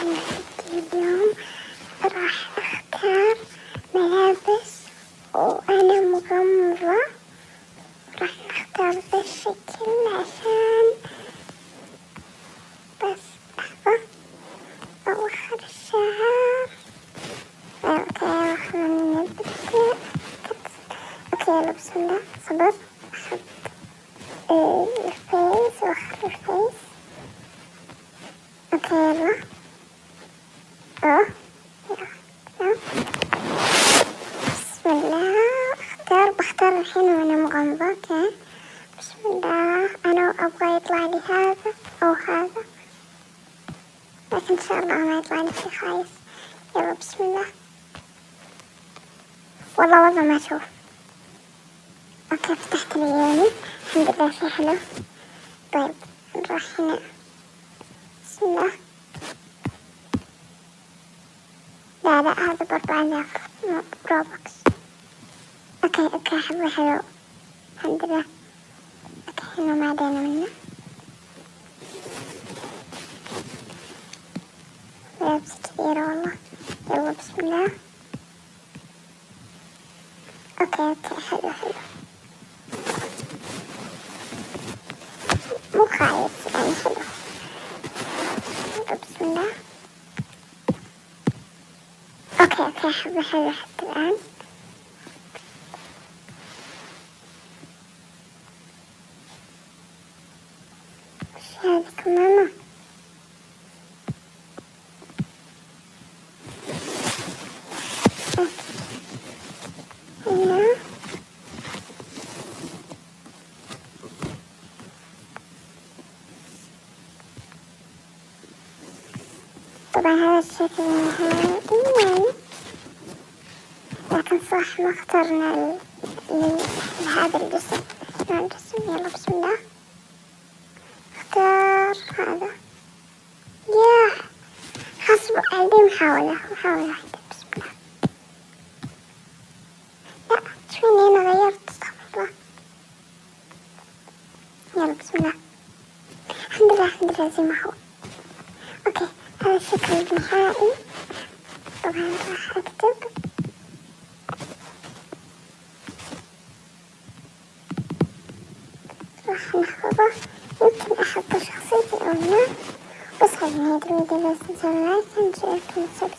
أنا عندي اليوم راح أختار ملابس وأنا مغمضة. راح أختار ذا الشكل عشان بس لحظة أوخر الشعر. أوكي خلينا نبدأ. أوكي يلا بسم الله. صبر أحط الفيس وأخر الفيس. أوكي يلا. يلا. بسم الله. بختار الحين وأنا مغمضة. أوكي بسم الله. أنا أبغى يطلع لي هذا أو هذا، لكن إن شاء الله ما يطلع لي شي خايس. يلا بسم الله. والله ما أشوف. أوكي فتحت لي عيوني الحمد لله شي حلو. طيب نروح هنا بسم الله. لا هذا ب4000 روبكس. اوكي حلو الحمد لله. اوكي هنا ما علينا منه. لابس كثيرة والله. يلا بسم الله. اوكي حلو مو خايف يعني حلو. يلا بسم الله. اوكي حلو حتى الآن. وش هذه كمامة؟ هنا طبعا هذا الشكل النهائي يعني، لكن صح ما اخترنا لهذا الجسم. يلا بسم الله. اختار هذا. ياه حسب عندي محاولة واحدة. بسم الله. لا شويني أنا غيرت استغفر الله. يلا بسم الله. الحمد لله زي ما هو. اوكي هذا الشكل النهائي. طبعا راح اكتب راح نحفظه. يمكن احط شخصيتي او لا، بس خليني هذا الفيديو لازم تسوي لايك ونشارك.